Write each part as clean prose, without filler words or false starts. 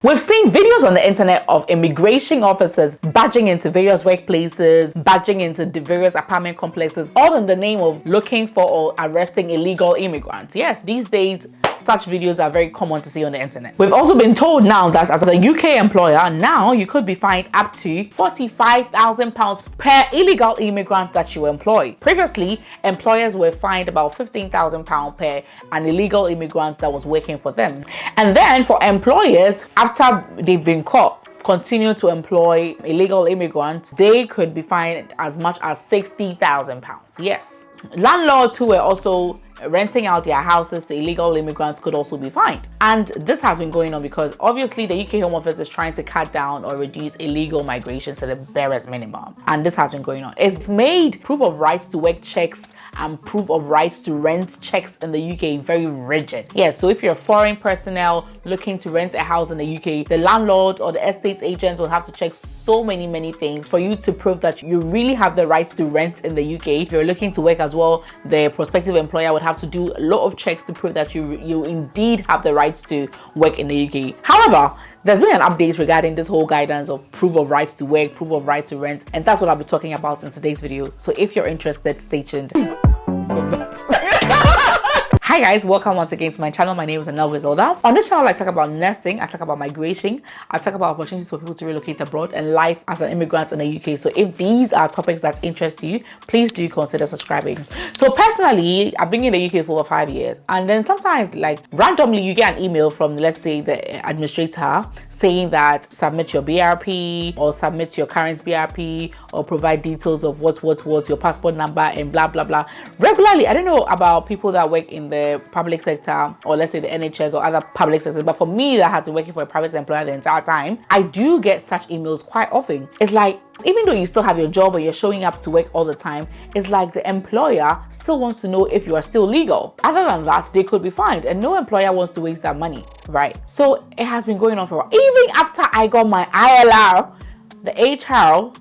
We've seen videos on the internet of immigration officers badging into various workplaces, badging into the various apartment complexes, all in the name of looking for or arresting illegal immigrants. Yes, these days, such videos are very common to see on the internet. We've also been told now that as a UK employer, now you could be fined up to £45,000 per illegal immigrant that you employ. Previously, employers were fined about £15,000 per an illegal immigrant that was working for them. And then for employers, after they've been caught continue to employ illegal immigrants, they could be fined as much as £60,000. Yes. Landlords who were also renting out their houses to illegal immigrants could also be fined. And this has been going on because obviously the UK Home Office is trying to cut down or reduce illegal migration to the barest minimum. And this has been going on. It's made proof of rights to work checks and proof of rights to rent checks in the UK very rigid. Yes, so if you're a foreign personnel looking to rent a house in the UK, the landlord or the estate agent will have to check so many things for you to prove that you really have the rights to rent in the UK. If you're looking to work as well, the prospective employer would have to do a lot of checks to prove that you indeed have the rights to work in the UK. However, there's been an update regarding this whole guidance of proof of rights to work, proof of right to rent, and that's what I'll be talking about in today's video. So if you're interested, stay tuned. Stop that. Hi guys, welcome once again to my channel. My name is Anel Vizolda. On this channel, I talk about nursing, I talk about migration, I talk about opportunities for people to relocate abroad and life as an immigrant in the UK. So if these are topics that interest you, please do consider subscribing. So personally, I've been in the UK for over 5 years, and then sometimes like randomly you get an email from, let's say, the administrator saying that submit your BRP or submit your current BRP or provide details of what's your passport number and blah blah blah. Regularly, I don't know about people that work in the public sector or let's say the NHS or other public sectors, but for me that has been working for a private employer the entire time, I do get such emails quite often. It's like, even though you still have your job or you're showing up to work all the time, it's like the employer still wants to know if you are still legal. Other than that, they could be fined, and no employer wants to waste that money, right? So it has been going on for a while. Even after I got my ILR, the HR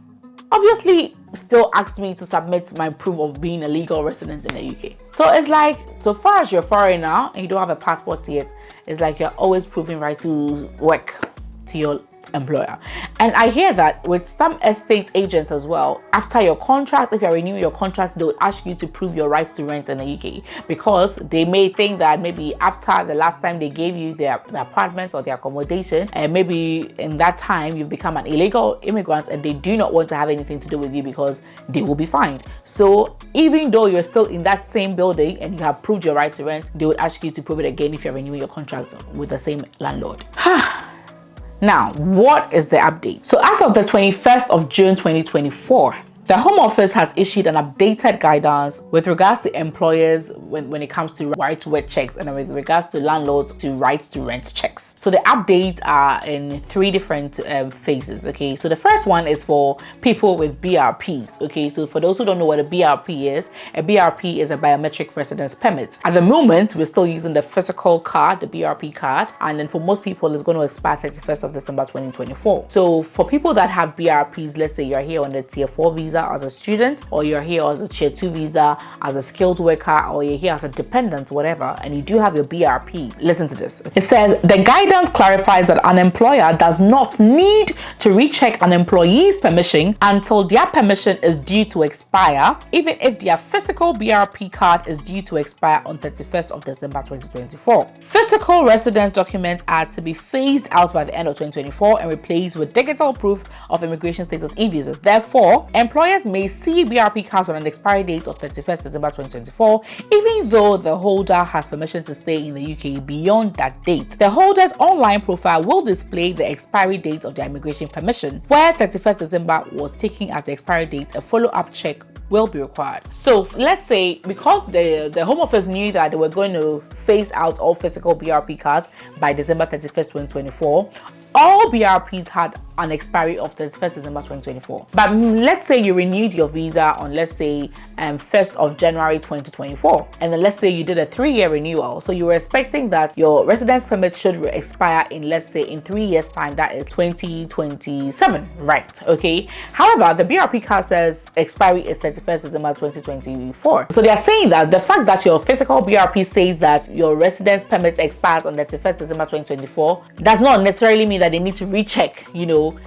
obviously still asked me to submit my proof of being a legal resident in the UK. So it's like, so far as you're a foreigner and you don't have a passport yet, it's like you're always proving right to work to your employer. And I hear that with some estate agents as well, after your contract, if you're renewing your contract, they would ask you to prove your rights to rent in the UK, because they may think that maybe after the last time they gave you their apartment or their accommodation, and maybe in that time you've become an illegal immigrant and they do not want to have anything to do with you because they will be fined. So even though you're still in that same building and you have proved your right to rent, they would ask you to prove it again if you're renewing your contract with the same landlord. Now, what is the update? So as of the 21st of June 2024, the Home Office has issued an updated guidance with regards to employers when it comes to right to work checks, and with regards to landlords to rights to rent checks. So the updates are in 3 different phases. Okay, so the first one is for people with BRPs. Okay, so for those who don't know what a BRP is, a BRP is a biometric residence permit. At the moment, we're still using the physical card, the BRP card, and then for most people, it's going to expire 31st of December 2024. So for people that have BRPs, let's say you're here on the Tier 4 visa as a student, or you're here as a Tier 2 visa as a skilled worker, or you're here as a dependent, whatever, and you do have your BRP, listen to this. It says the guidance clarifies that an employer does not need to recheck an employee's permission until their permission is due to expire, even if their physical BRP card is due to expire on 31st of December 2024. Physical residence documents are to be phased out by the end of 2024 and replaced with digital proof of immigration status e-visas. Therefore, employers may see BRP cards on an expiry date of 31st December 2024, even though the holder has permission to stay in the UK beyond that date. The holder's online profile will display the expiry date of their immigration permission. Where 31st December was taken as the expiry date, a follow-up check will be required. So let's say because the Home Office knew that they were going to phase out all physical BRP cards by December 31st, 2024, all BRPs had an expiry of 31st December 2024. But let's say you renewed your visa on, let's say, 1st of January 2024. And then let's say you did a 3-year renewal. So you were expecting that your residence permit should expire in, let's say, in 3 years time, that is 2027, right? Okay. However, the BRP card says expiry is 31st December 2024. So they are saying that the fact that your physical BRP says that your residence permit expires on the 31st December 2024 does not necessarily mean that that they need to recheck,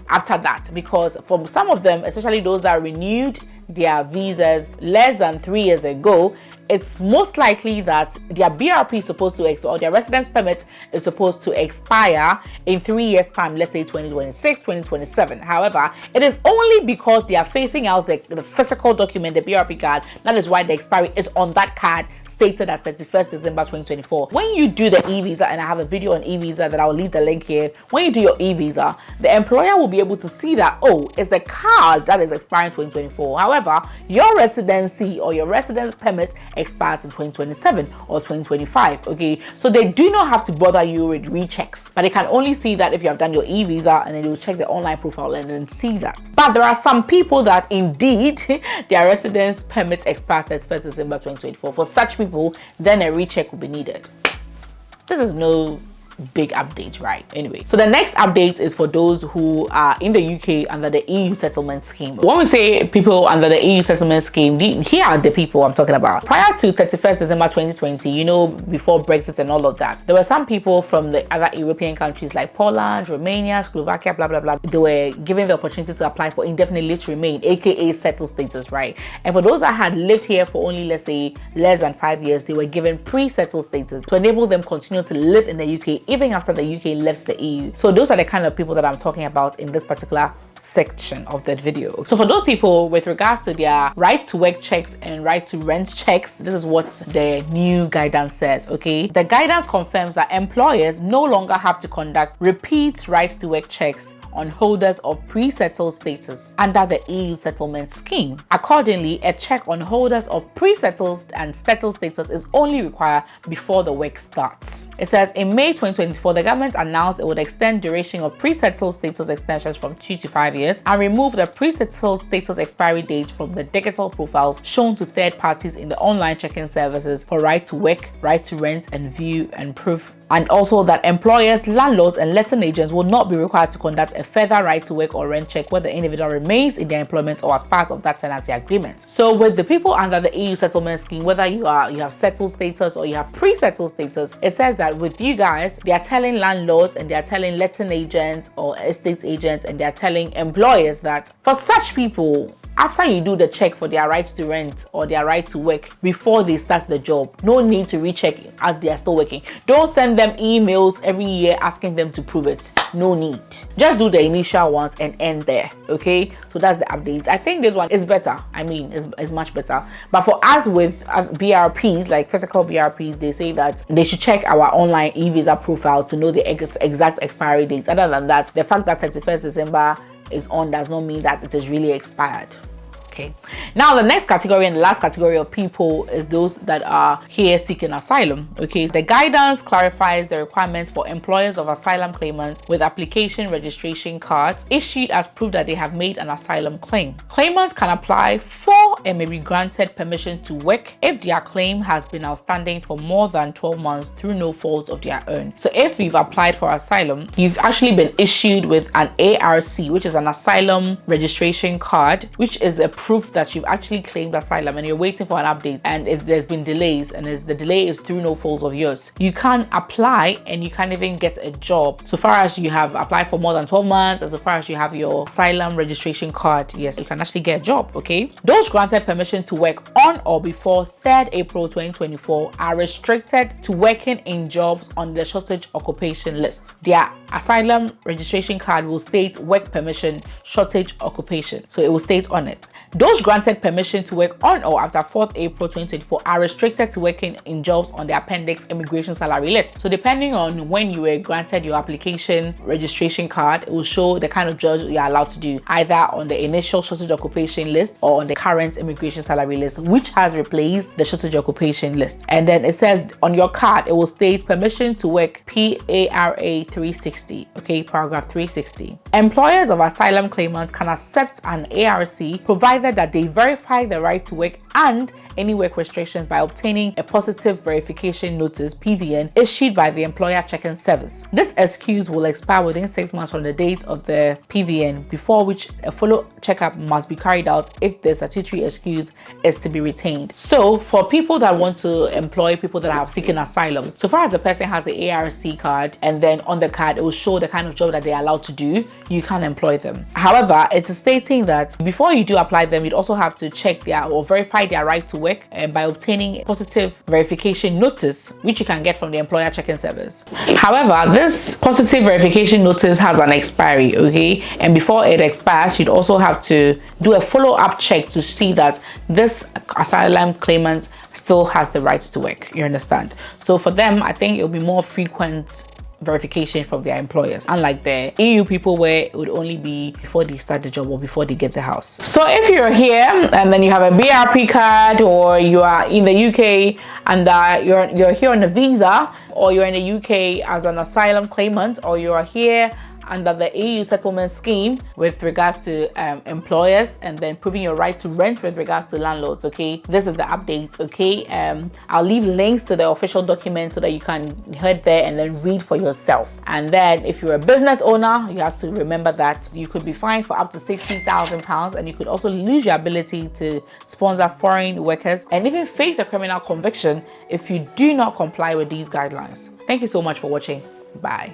after that, because for some of them, especially those that renewed their visas less than 3 years ago, it's most likely that their BRP is supposed to expire, or their residence permit is supposed to expire in 3 years time, let's say 2026, 2027. However, it is only because they are phasing out the physical document, the BRP card, that is why the expiry is on that card stated as 31st December 2024. When you do the e-visa, and I have a video on e-visa that I'll leave the link here, when you do your e-visa, the employer will be able to see that, oh, it's the card that is expiring 2024. However, your residency or your residence permit expires in 2027 or 2025. Okay, so they do not have to bother you with rechecks, but they can only see that if you have done your e-visa, and then you'll check the online profile and then see that. But there are some people that indeed their residence permit expires 31st December 2024. For such people, then a recheck will be needed. This is no big update, right? Anyway, so the next update is for those who are in the UK under the EU settlement scheme. When we say people under the EU settlement scheme, here are the people I'm talking about. Prior to 31st December 2020, before Brexit and all of that, there were some people from the other European countries like Poland, Romania, Slovakia, blah blah blah. They were given the opportunity to apply for indefinite leave to remain, aka settled status, right? And for those that had lived here for only, let's say, less than 5 years, they were given pre-settled status to enable them continue to live in the UK even after the UK leaves the EU. So those are the kind of people that I'm talking about in this particular section of that video. So for those people, with regards to their right to work checks and right to rent checks, this is what the new guidance says. Okay, the guidance confirms that employers no longer have to conduct repeat right to work checks on holders of pre-settled status under the EU settlement scheme. Accordingly, a check on holders of pre-settled and settled status is only required before the work starts. It says in May 2024, the government announced it would extend duration of pre-settled status extensions from 2 to 5 years and remove the pre-settled status expiry date from the digital profiles shown to third parties in the online check-in services for right to work, right to rent and view and proof. And also that employers, landlords and letting agents will not be required to conduct a further right to work or rent check where the individual remains in their employment or as part of that tenancy agreement. So with the people under the EU settlement scheme, whether you have settled status or you have pre-settled status, it says that with you guys, they are telling landlords and they are telling letting agents or estate agents and they are telling employers that for such people, after you do the check for their rights to rent or their right to work before they start the job, no need to recheck as they are still working. Don't send them emails every year asking them to prove it. No need. Just do the initial ones and end there. Okay, so that's the update. I think this one is better. I mean, it's much better. But for us with BRPs, like physical BRPs, they say that they should check our online e-visa profile to know the exact expiry dates. Other than that, the fact that 31st December is on does not mean that it is really expired. Okay, now the next category and the last category of people is those that are here seeking asylum. Okay, the guidance clarifies the requirements for employers of asylum claimants with application registration cards issued as proof that they have made an asylum claim. Claimants can apply for and may be granted permission to work if their claim has been outstanding for more than 12 months through no fault of their own. So if you've applied for asylum, you've actually been issued with an ARC, which is an asylum registration card, which is a proof that you've actually claimed asylum and you're waiting for an update and there's been delays and the delay is through no fault of yours. You can apply and you can't even get a job so far as you have applied for more than 12 months and so far as you have your asylum registration card. Yes, you can actually get a job. Okay, those granted permission to work on or before 3rd April 2024 are restricted to working in jobs on the shortage occupation list. Their asylum registration card will state work permission shortage occupation, so it will state on it. Those granted permission to work on or after 4th April 2024 are restricted to working in jobs on the appendix immigration salary list. So depending on when you were granted your application registration card, it will show the kind of jobs you are allowed to do, either on the initial shortage occupation list or on the current immigration salary list, which has replaced the shortage occupation list. And then it says on your card, it will state permission to work PARA 360. Okay, paragraph 360. Employers of asylum claimants can accept an ARC provided provided that they verify the right to work and any work restrictions by obtaining a positive verification notice (PVN) issued by the employer check-in service. This excuse will expire within 6 months from the date of the PVN, before which a follow checkup must be carried out if the statutory excuse is to be retained. So for people that want to employ people that have seeking asylum, so far as the person has the ARC card and then on the card it will show the kind of job that they are allowed to do, you can employ them. However, it is stating that before you do apply them, you'd also have to check their or verify their right to work by obtaining a positive verification notice, which you can get from the employer check-in service. However, this positive verification notice has an expiry, okay? And before it expires, you'd also have to do a follow-up check to see that this asylum claimant still has the right to work. You understand? So for them, I think it'll be more frequent verification from their employers, unlike the EU people where it would only be before they start the job or before they get the house. So if you're here and then you have a BRP card, or you are in the UK and you're here on a visa, or you're in the UK as an asylum claimant, or you are here under the EU settlement scheme with regards to employers, and then proving your right to rent with regards to landlords, okay, this is the update, okay? I'll leave links to the official document so that you can head there and then read for yourself. And then if you're a business owner, you have to remember that you could be fined for up to £60,000, and you could also lose your ability to sponsor foreign workers and even face a criminal conviction if you do not comply with these guidelines. Thank you so much for watching. Bye.